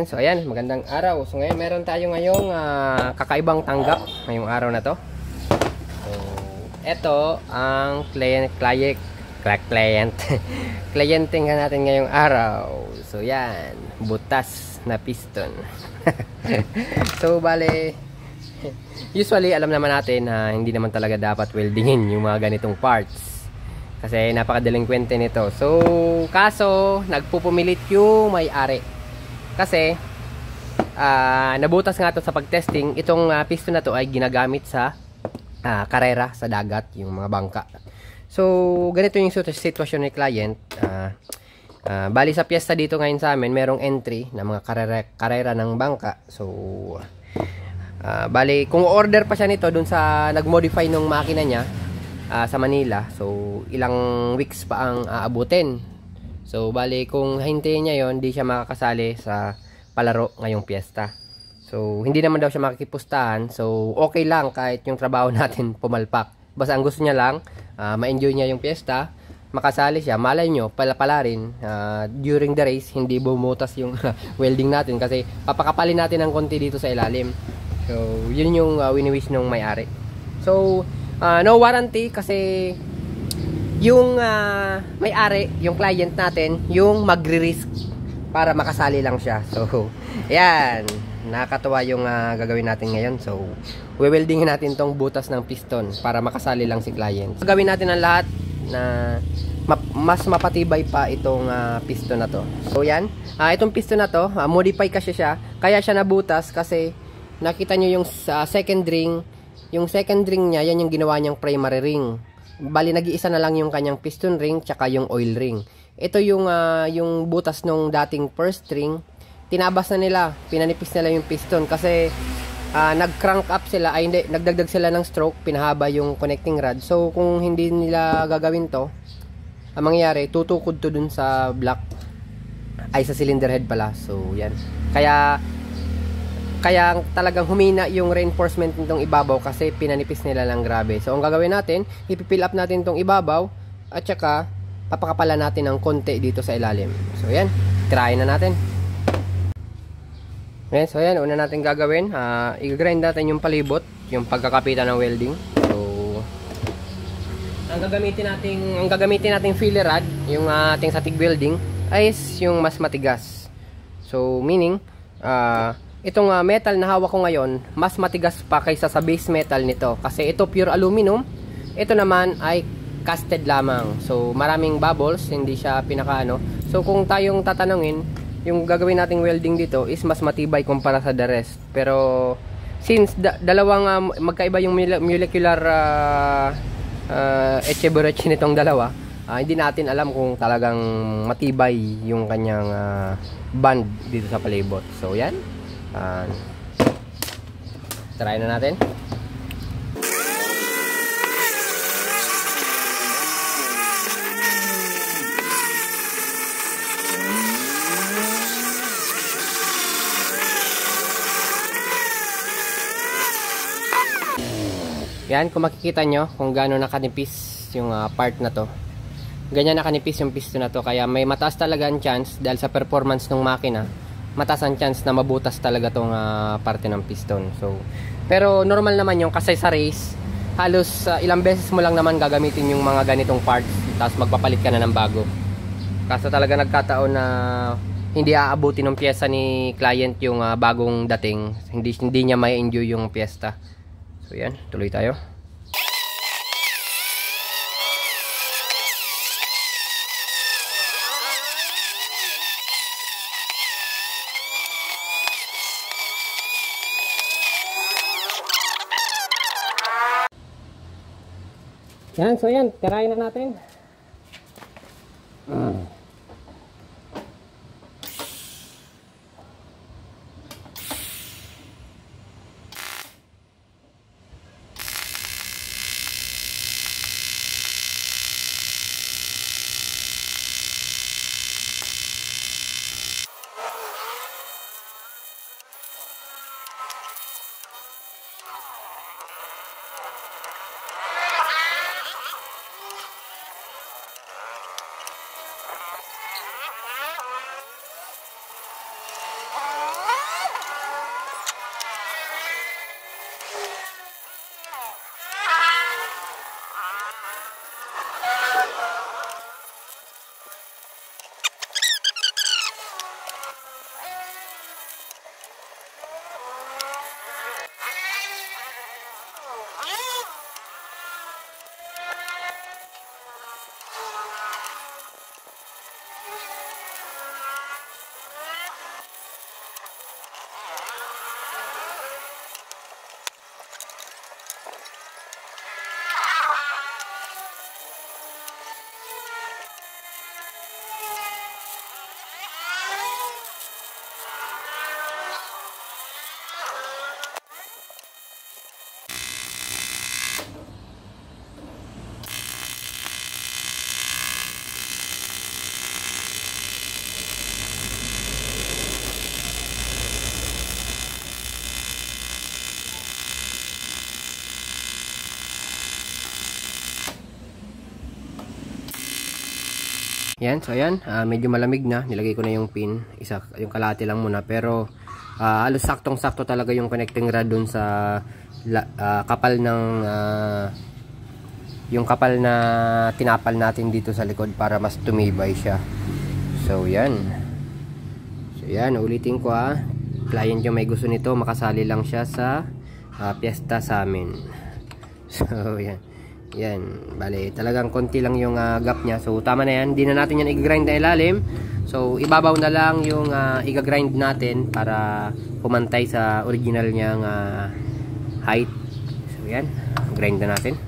So ayan, magandang araw. So ngayon meron tayo ngayong kakaibang tanggap ngayong araw na to. So ito ang cliente nga natin ngayong araw. So yan, butas na piston. So bale, usually alam naman natin na hindi naman talaga dapat weldingin yung mga ganitong parts. Kasi napaka-delinquente nito. So kaso nagpupumilit yung may-ari. Kasi nabutas nga to sa pagtesting. Itong piston na to ay ginagamit sa karera sa dagat, yung mga bangka. So ganito yung sitwasyon ni client. Bali sa piyesta dito ngayon sa amin, merong entry na mga karera ng bangka. So bali kung order pa siya nito dun sa nagmodify ng makina niya sa Manila, so ilang weeks pa ang aabutin. So bali kung hintayin niya yon, di siya makakasali sa palaro ngayong piyesta. So hindi naman daw siya makikipustahan. So okay lang kahit yung trabaho natin pumalpak. Basta ang gusto niya lang, ma-enjoy niya yung piyesta, makasali siya. Malay nyo, pala rin during the race, hindi bumutas yung welding natin kasi papakapalin natin ng konti dito sa ilalim. So yun yung wini-wish ng may-ari. So no warranty kasi yung may-ari, yung client natin, yung magre-risk para makasali lang siya. So yan, nakakatuwa yung gagawin natin ngayon. So weweldingin natin tong butas ng piston para makasali lang si client. Gagawin natin ang lahat na mas mapatibay pa itong piston na to. So yan, itong piston na to, modify kasi siya. Kaya siya nabutas kasi nakita nyo yung second ring. Yung second ring niya, yan yung ginawa niyang primary ring. Bali nag-iisa na lang yung kanyang piston ring tsaka yung oil ring. Ito yung butas nung dating first ring. Tinabas na nila, pinanipis nila yung piston kasi nag-crank up sila, ay hindi, nagdagdag sila ng stroke, pinahaba yung connecting rod. So kung hindi nila gagawin to, ang mangyayari, tutukod to dun sa block, ay sa cylinder head pala. So yan, kaya talagang humina yung reinforcement nitong ibabaw kasi pinanipis nila lang grabe. So ang gagawin natin, ipipill up natin itong ibabaw at saka papakapalan natin ng konti dito sa ilalim. So yan, try na natin. Okay, so yan, una natin gagawin, i-grind natin yung palibot, yung pagkakapitan ng welding. So ang gagamitin nating filler rod, yung ating sa TIG welding, ay yung mas matigas. So meaning itong metal na hawak ko ngayon, mas matigas pa kaysa sa base metal nito. Kasi ito pure aluminum, ito naman ay casted lamang. So maraming bubbles, hindi siya pinakaano. So kung tayong tatanungin, yung gagawin nating welding dito is mas matibay kumpara sa the rest. Pero since dalawang magkaiba yung molecular etcheburechi nitong dalawa, hindi natin alam kung talagang matibay yung kanyang band dito sa palibot. So yan, try na natin. Yan, kung makikita nyo kung gaano nakanipis yung part na to, ganyan nakanipis yung piston na to. Kaya may mataas talaga ang chance, dahil sa performance ng makina, mataas ang chance na mabutas talaga tong parte ng piston. So pero normal naman yung kasi sa race, halos ilang beses mo lang naman gagamitin yung mga ganitong parts, tapos magpapalit ka na ng bago. Kaso talaga nagkataon na hindi aabutin ng pyesa ni client yung bagong dating, hindi niya may enjoy yung piyesta. So yan, tuloy tayo. Yan, so yan, tirahin na natin. Yan, so ayan, medyo malamig na. Nilagay ko na yung pin, yung kalahati lang muna, pero halos saktong-sakto talaga yung connecting rod dun sa kapal ng yung kapal na tinapal natin dito sa likod para mas tumibay siya. So yan. So yan, ulitin ko client yung may gusto nito, makasali lang siya sa piyesta sa amin. So yan. Yan, bale, talagang konti lang yung gap niya. So tama na yan, hindi na natin yan i-grind na ilalim. So ibabaw na lang yung i-grind natin para pumantay sa original niyang height. So yan, grind na natin.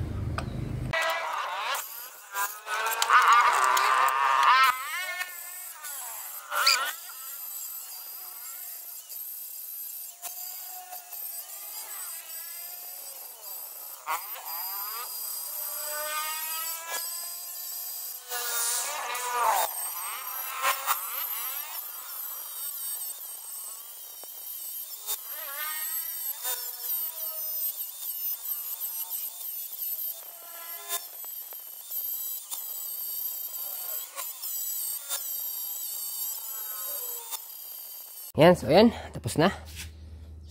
Yan, so yan, tapos na.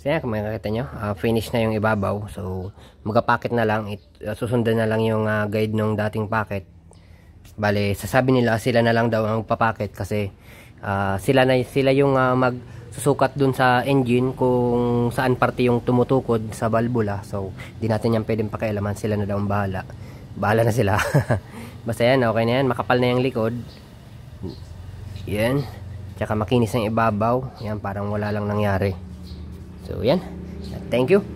So yan, kung makikita nyo, finish na yung ibabaw. So magpapacket na lang, susundan na lang yung guide ng dating packet. Bale, sasabi nila sila na lang daw ang papacket kasi sila yung magsusukat dun sa engine kung saan parte yung tumutukod sa valvula. So hindi natin yan pwedeng pakialaman, sila na daw ang bahala. Bahala na sila. Basta yan, okay na yan, makapal na yung likod. Yan. Tsaka makinis ang ibabaw. Yan, parang wala lang nangyari. So yan. Thank you.